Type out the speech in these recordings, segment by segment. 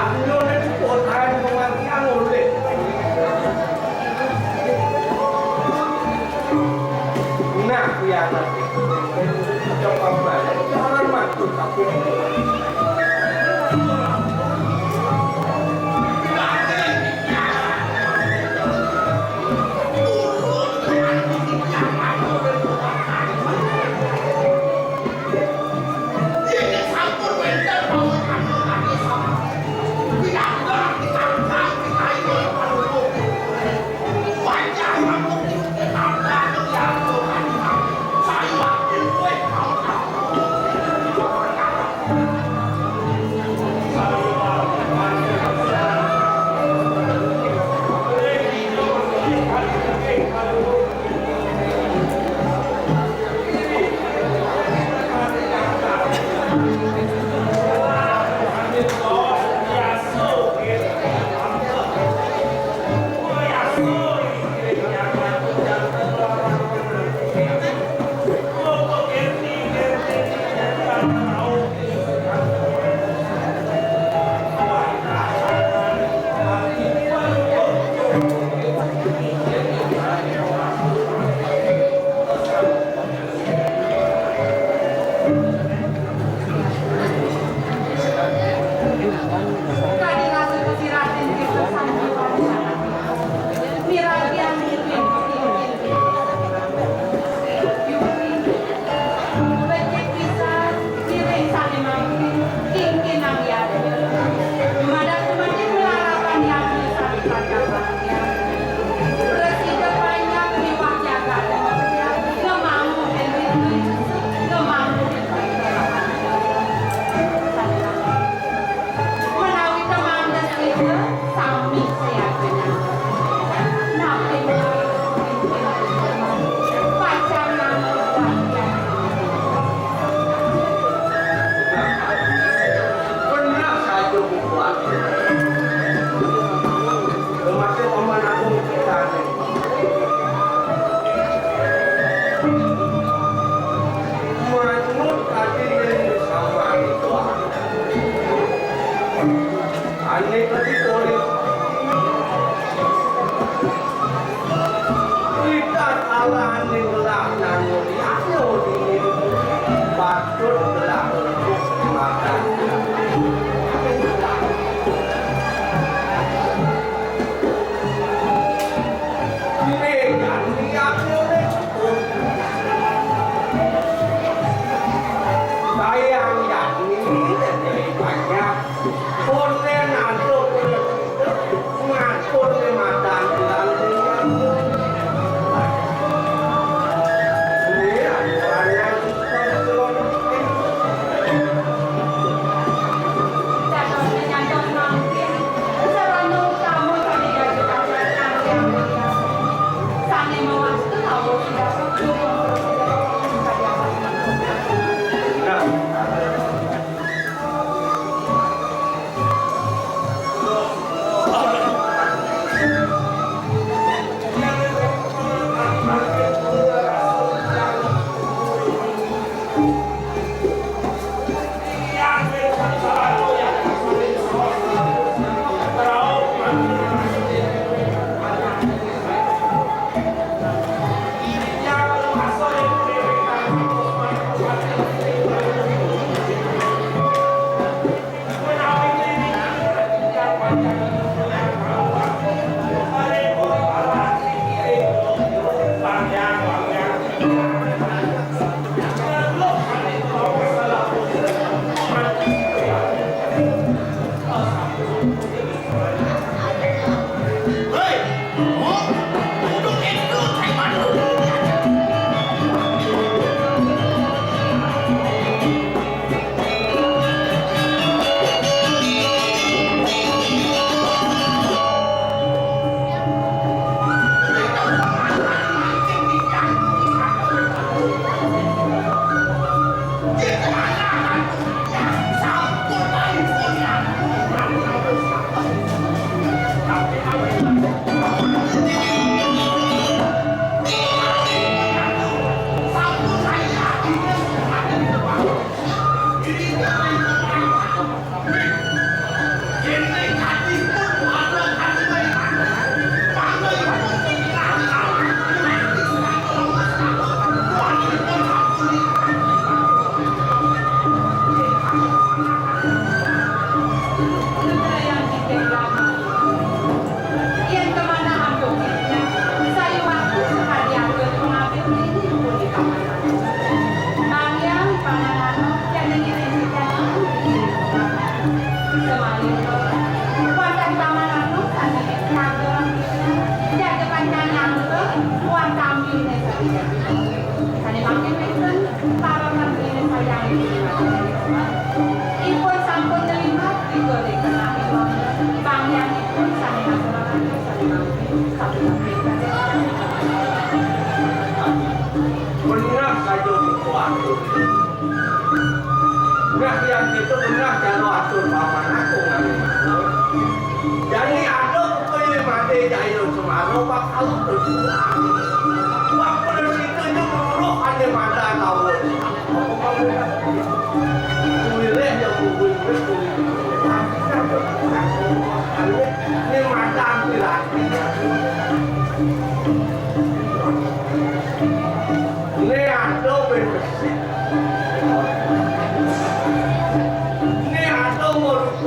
Lo udah cepot aja pengertian lo deh. Nah, ya nanti coba balik jangan maksud tapi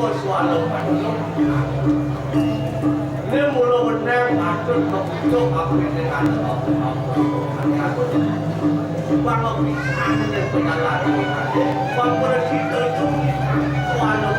bos walau padahal ini mulu benar patut untuk aku dengan aku kalau bisa dengan penyalaan ini kompresi itu walau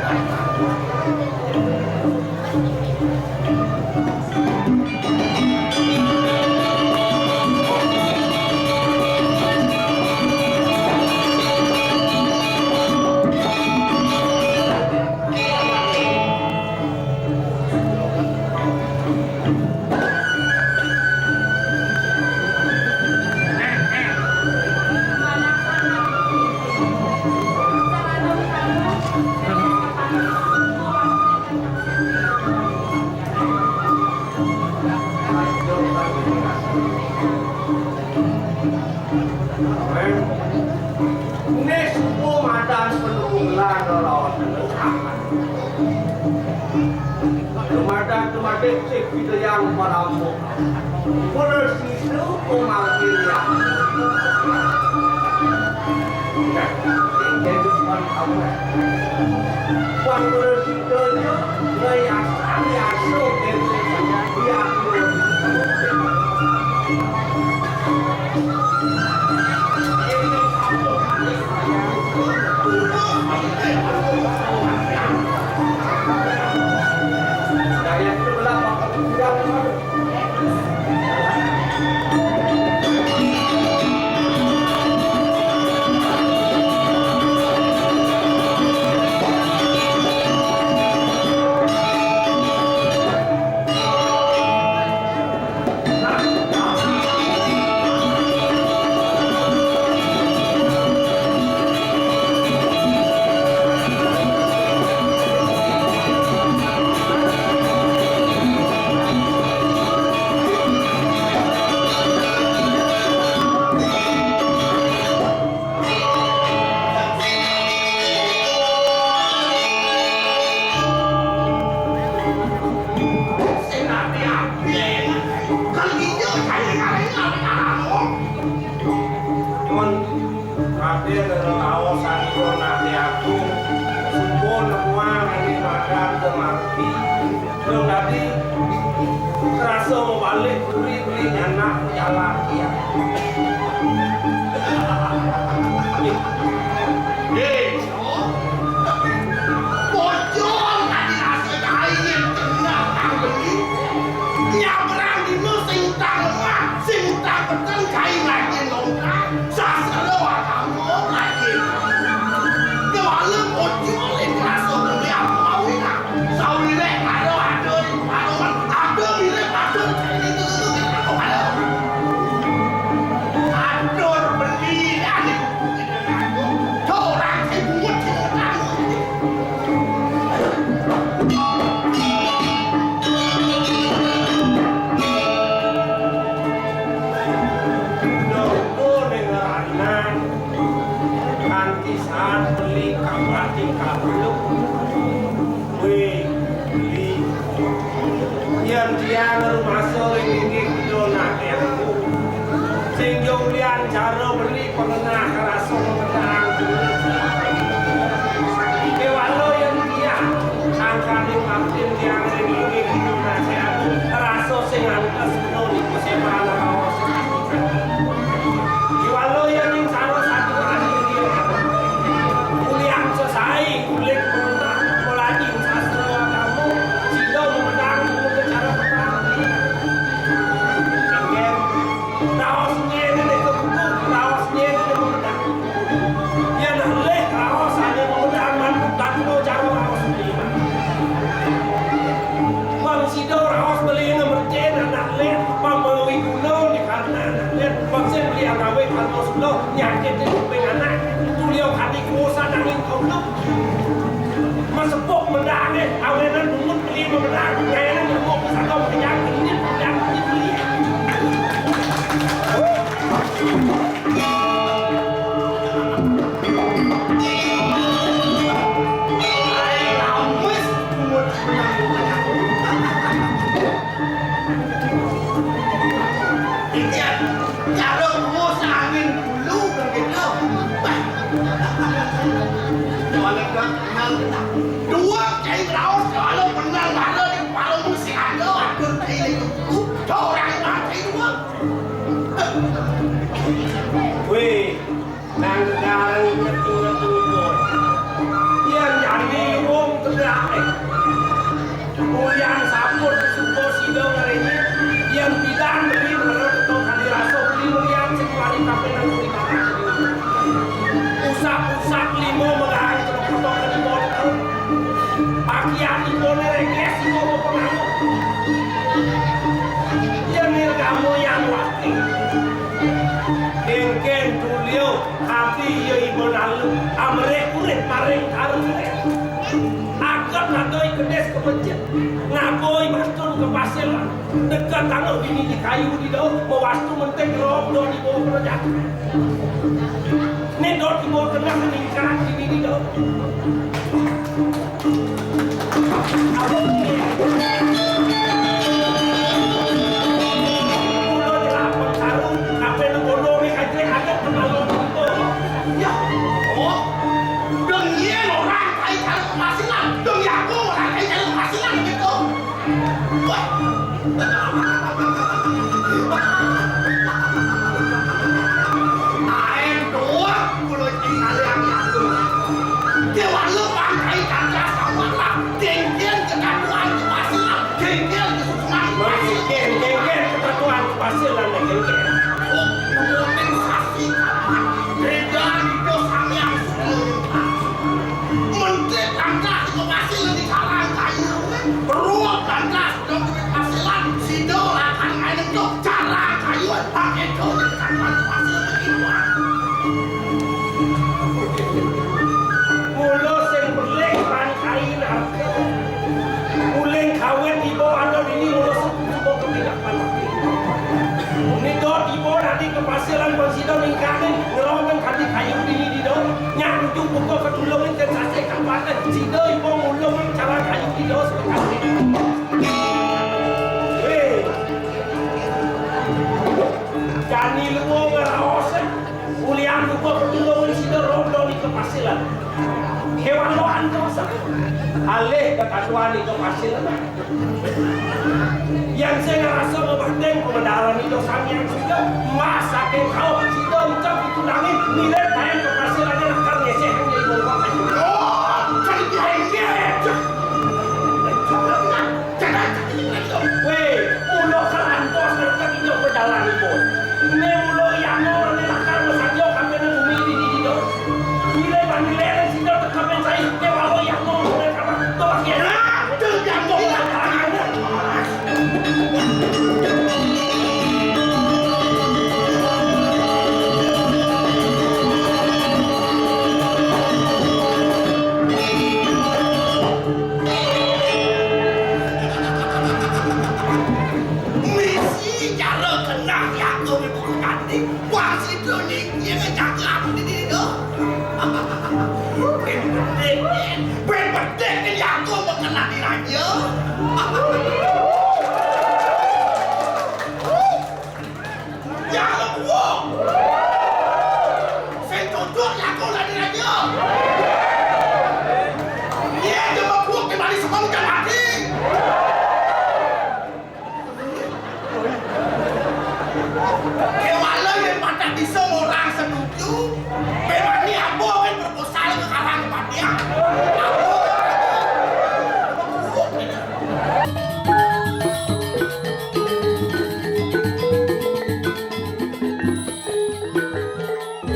kita yang merampok polisi itu memanggilnya jadi depan kamu bukan polisi itu dia asal dia Hãy subscribe cho kênh Ghiền Mì Gõ để không bỏ lỡ những video hấp dẫn. Dua cai raos kalau menang ada di kepala musik ada akur cai itu orang mati dua. Weh, nanggaran ngerti-ngerti boy. Yang jadi wong terdaik. Mulian sabur suko sidong hari ini. Yang tidak beli menurut ketua dirasa beli mulian sekali kafe nang terima kasih. Usak-usak limo mengahan ketua limo itu. Bagian limo nerekes limo pengaruh. Yang nirgamu yang wakil. Ken tulio hati yo ibu lalu amre kurit maring tarung agak ngadoi kedes ke masjid ngaboi mastun ke pasir dekat tanah bini di kayu di daun mewastu mentek rob do di bawah kerja ini do di bawah tengah meningkat di daun pasiran konsido ningkatin ngeromen kati kayu dini di do nyangcung buka ketulungin ke sase kampatan sido ipo mulung cara kayu di do sekali jani luo ngeraose ulian buka ketulungin sido rondo di kepasilan hewan loan dosa alih kekaduan di kepasilan yang saya rasa membanding kebenaran itu sang yang sudah masa kau sudah ucap itu nangis nilai tayang kepasirannya akan ngeseh yang jadi bongkok aja cari weh mulo kelantos mereka itu berjalan itu ini mulo yang orang ini akan bersajo kami bumi di do nilai bandilai sudah terkamen saya walau yang mereka tuh akhirnya yang misi cara kenal yang kau buku cantik wah si Doni yang ngejak apa di sini tuh ben-bedek ini aku mengenal di raja ya Allah saya cocok ya aku lah di raja ya cuma buat kembali semua bukan mati kewala yang pada bisa orang setuju memang ini apa kan proposal ke karang kematian